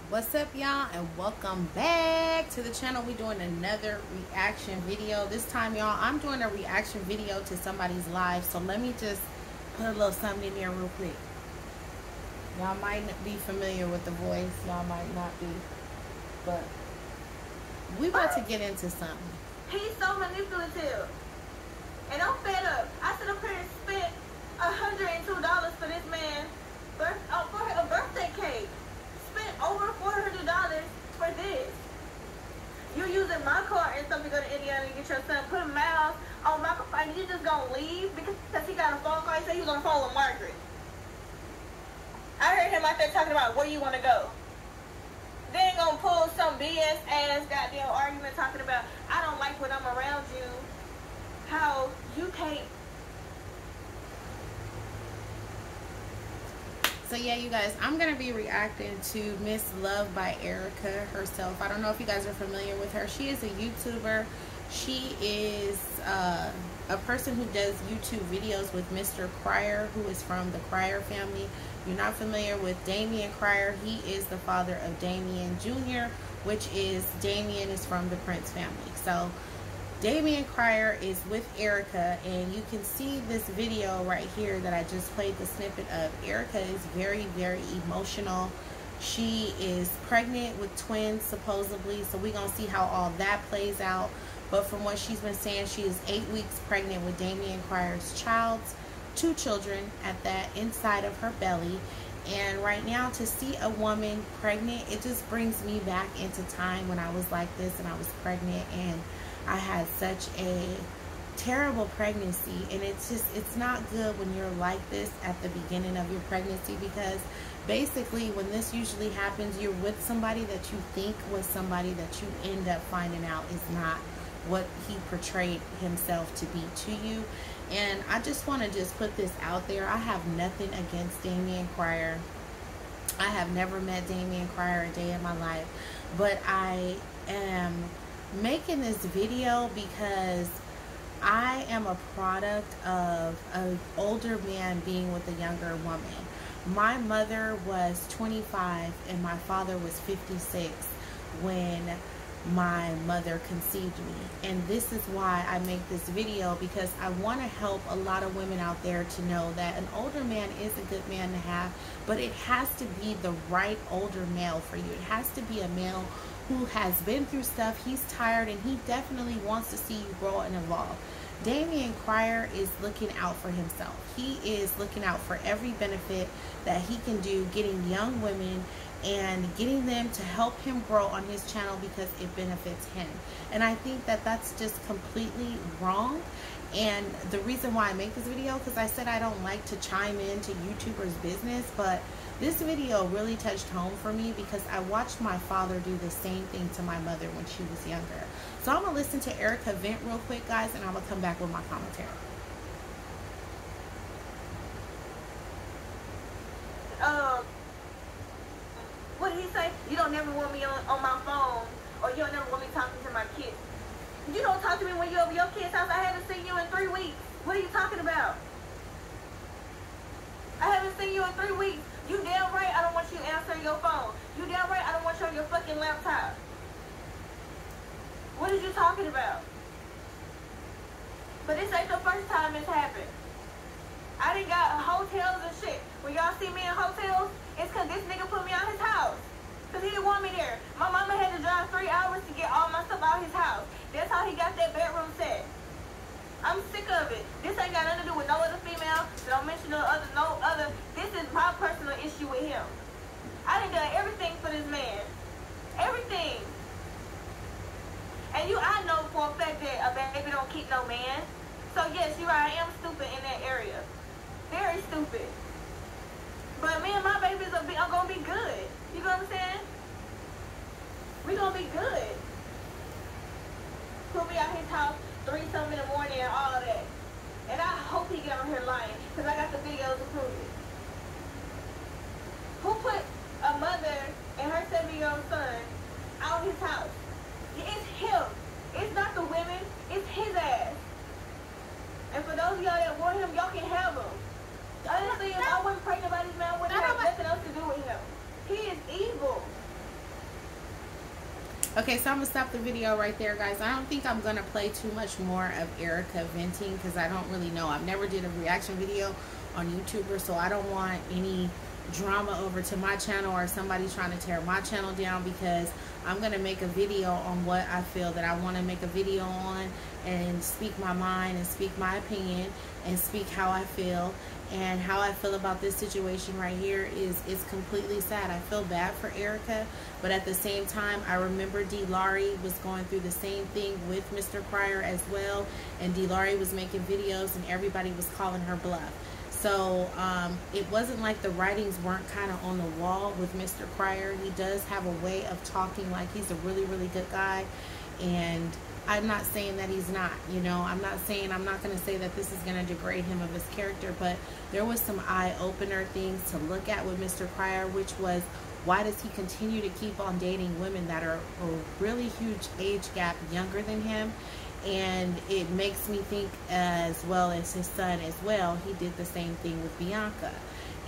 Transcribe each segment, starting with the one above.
What's up, y'all, and welcome back to the channel. We're doing another reaction video. This time, y'all, I'm doing a reaction video to somebody's live. So let me just put a little something in there real quick. Y'all might not be familiar with the voice. Y'all might not be. But we about to get into something. He's so manipulative. And I'm fed up. I sit up here and spent $102 for this man for a birthday cake. Spent over $400 for this. You using my car and stuff to go to Indiana to get your son, put miles on my car, and you just gonna leave because he got a phone call. He said he was on the phone with Margaret. I heard him out there talking about where you want to go. Then gonna pull some BS ass goddamn argument talking about I don't like when I'm around you. How you can't. So yeah, you guys, I'm going to be reacting to Miss Love by Erica herself. I don't know if you guys are familiar with her. She is a YouTuber. She is a person who does YouTube videos with Mr. Cryer, who is from the Cryer family. If you're not familiar with Damien Cryer, he is the father of Damien Jr., which is, Damien is from the Prince family. So Damien Cryer is with Erica, and you can see this video right here that I just played the snippet of. Erica is very, very emotional. She is pregnant with twins, supposedly, so we're going to see how all that plays out. But from what she's been saying, she is 8 weeks pregnant with Damien Cryer's child, 2 children at that, inside of her belly. And right now, to see a woman pregnant, it just brings me back into time when I was like this and I was pregnant, and I had such a terrible pregnancy. And it's not good when you're like this at the beginning of your pregnancy, because basically when this usually happens, you're with somebody that you think was somebody that you end up finding out is not what he portrayed himself to be to you. And I just want to just put this out there. I have nothing against Damien Cryer. I have never met Damien Cryer a day in my life, but I am making this video because I am a product of an older man being with a younger woman. My mother was 25 and my father was 56 when my mother conceived me. And this is why I make this video, because I want to help a lot of women out there to know that an older man is a good man to have, but it has to be the right older male for you. It has to be a male who has been through stuff, he's tired, and he definitely wants to see you grow and evolve. Damien Cryer is looking out for himself. He is looking out for every benefit that he can do, getting young women and getting them to help him grow on his channel because it benefits him. And I think that that's just completely wrong. And the reason why I make this video, because I said I don't like to chime into YouTubers' business, but this video really touched home for me because I watched my father do the same thing to my mother when she was younger. So I'm going to listen to Erica vent real quick, guys, and I'm going to come back with my commentary. What did he say? You don't never want me on my phone, or you don't never want me talking to my kids. You don't talk to me when you're over your kid's house. I haven't seen you in 3 weeks. What are you talking about? I haven't seen you in 3 weeks. You damn right I don't want you answering your phone. You damn right I don't want you on your fucking laptop. What are you talking about? But this ain't the first time it's happened. I done got hotels and shit. When y'all see me in hotels, it's because this nigga put me out his house. Because he didn't want me there. My mama had to drive 3 hours to get all my stuff out his house. That's how he got that bedroom set. I'm sick of it. This ain't got nothing to do with no other female. Don't mention no other. This is my personal issue with him. I done done everything for this man. Everything. And I know for a fact that a baby don't keep no man. So yes, you're right, I am stupid in that area. Very stupid. But me and my babies are gonna be good. You know what I'm saying? We gonna be good. Put me out his house 3-something in the morning and all of that. And I hope he get on here lying, because I got the videos to prove it. Who put a mother and her 7-year-old son out his house? It's him. It's not the women. It's his ass. And for those of y'all that want him, y'all can have him. Honestly, if I wasn't pregnant by this man, I wouldn't have nothing else to do with him. He is evil. Okay, so I'm gonna stop the video right there, guys. I don't think I'm gonna play too much more of Erica venting because I don't really know. I've never did a reaction video on YouTuber, so I don't want any drama over to my channel or somebody trying to tear my channel down, because I'm gonna make a video on what I feel that I want to make a video on, and speak my mind and speak my opinion and speak how I feel. And how I feel about this situation right here is completely sad. I feel bad for Erica, but at the same time, I remember D. Laurie was going through the same thing with Mr. Cryer as well, and D. Laurie was making videos and everybody was calling her bluff. So it wasn't like the writings weren't kind of on the wall with Mr. Cryer. He does have a way of talking like he's a really, really good guy, and I'm not saying that he's not, you know. I'm not going to say that this is going to degrade him of his character, but there was some eye-opener things to look at with Mr. Cryer, which was, why does he continue to keep on dating women that are a really huge age gap younger than him? And it makes me think, as well as his son as well, he did the same thing with Bianca.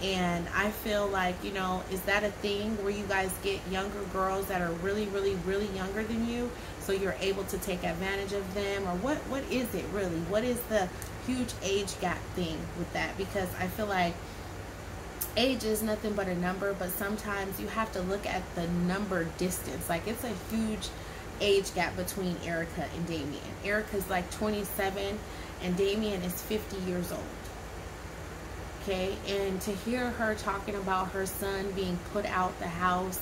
And I feel like, you know, is that a thing where you guys get younger girls that are really, really, really younger than you, so you're able to take advantage of them? Or what is it really? What is the huge age gap thing with that? Because I feel like age is nothing but a number, but sometimes you have to look at the number distance. Like, it's a huge age gap between Erica and Damien. Erica's like 27 and Damien is 50 years old. Okay, and to hear her talking about her son being put out the house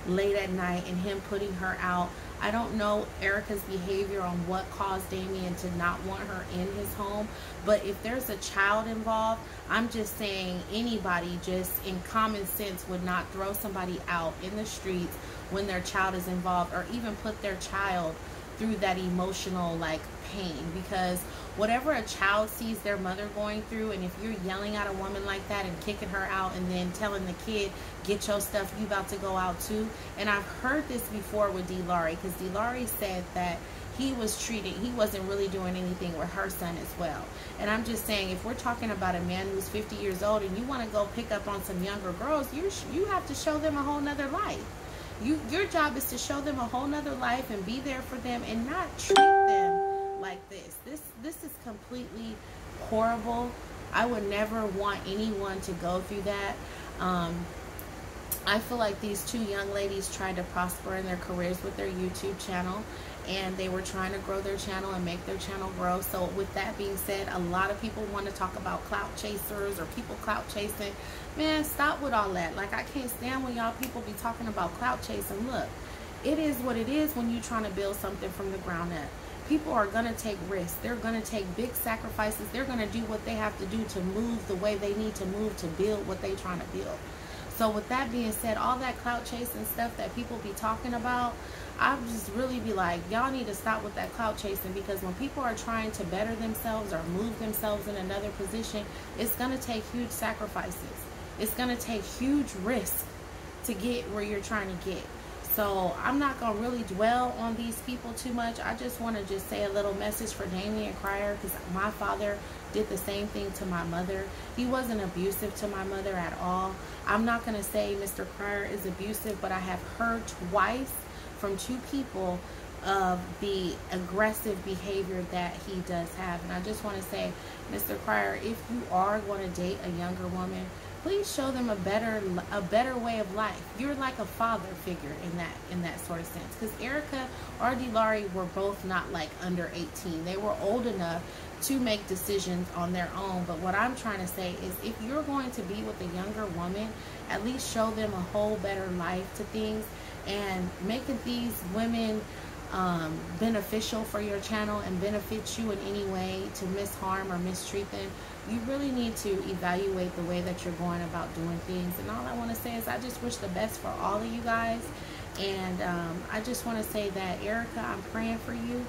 late at night and him putting her out, I don't know Erica's behavior on what caused Damien to not want her in his home, but if there's a child involved, I'm just saying anybody just in common sense would not throw somebody out in the streets when their child is involved, or even put their child through that emotional like pain, because whatever a child sees their mother going through, and if you're yelling at a woman like that and kicking her out and then telling the kid, get your stuff, you about to go out too. And I've heard this before with D. Laurie, because D. Laurie said that he wasn't really doing anything with her son as well. And I'm just saying, if we're talking about a man who's 50 years old and you want to go pick up on some younger girls, you have to show them a whole nother life. Your job is to show them a whole nother life and be there for them, and not treat them like this. This is completely horrible. I would never want anyone to go through that. I feel like these two young ladies tried to prosper in their careers with their YouTube channel, and they were trying to grow their channel and make their channel grow. So with that being said, a lot of people want to talk about clout chasers or people clout chasing. Man, stop with all that. Like, I can't stand when y'all people be talking about clout chasing. Look, it is what it is when you're trying to build something from the ground up. People are going to take risks. They're going to take big sacrifices. They're going to do what they have to do to move the way they need to move to build what they're trying to build. So with that being said, all that clout chasing stuff that people be talking about, I just really be like, y'all need to stop with that clout chasing, because when people are trying to better themselves or move themselves in another position, it's going to take huge sacrifices. It's going to take huge risks to get where you're trying to get. So I'm not going to really dwell on these people too much. I just want to just say a little message for Damien Cryer, because my father did the same thing to my mother. He wasn't abusive to my mother at all. I'm not going to say Mr. Cryer is abusive, but I have heard twice from two people of the aggressive behavior that he does have. And I just want to say, Mr. Cryer, if you are going to date a younger woman, please show them a better way of life. You're like a father figure in that sort of sense. Because Erica or D. Laurie were both not like under 18. They were old enough to make decisions on their own. But what I'm trying to say is, if you're going to be with a younger woman, at least show them a whole better life to things, and making these women beneficial for your channel and benefit you in any way to misharm or mistreat them. You really need to evaluate the way that you're going about doing things. And all I want to say is, I just wish the best for all of you guys. And I just want to say that, Erica, I'm praying for you,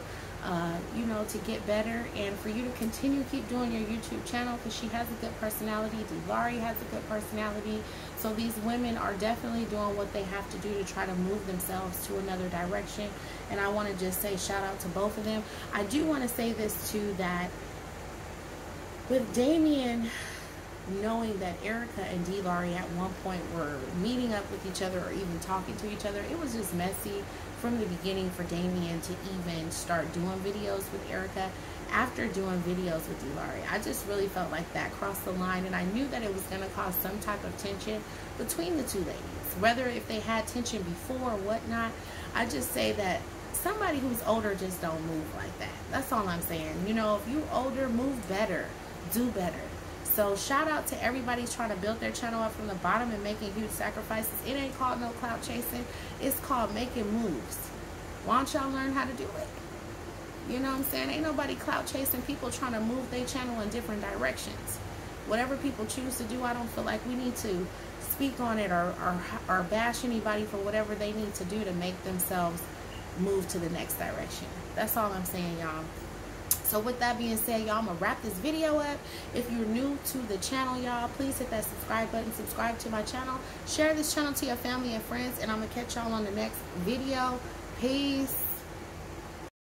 you know, to get better, and for you to continue keep doing your YouTube channel, because she has a good personality. D. Laurie has a good personality. So these women are definitely doing what they have to do to try to move themselves to another direction. And I want to just say shout out to both of them. I do want to say this too, that with Damien, knowing that Erica and D. Laurie at one point were meeting up with each other or even talking to each other. It was just messy from the beginning for Damien to even start doing videos with Erica after doing videos with D. Laurie. I just really felt like that crossed the line, and I knew that it was going to cause some type of tension between the two ladies. Whether if they had tension before or whatnot, I just say that somebody who's older just don't move like that. That's all I'm saying. You know, if you're older, move better, do better. So shout out to everybody trying to build their channel up from the bottom and making huge sacrifices. It ain't called no clout chasing. It's called making moves. Why don't y'all learn how to do it? You know what I'm saying? Ain't nobody clout chasing people trying to move their channel in different directions. Whatever people choose to do, I don't feel like we need to speak on it or bash anybody for whatever they need to do to make themselves move to the next direction. That's all I'm saying, y'all. So with that being said, y'all, I'm gonna wrap this video up. If you're new to the channel, y'all, please hit that subscribe button, subscribe to my channel, share this channel to your family and friends, and I'm gonna catch y'all on the next video. Peace.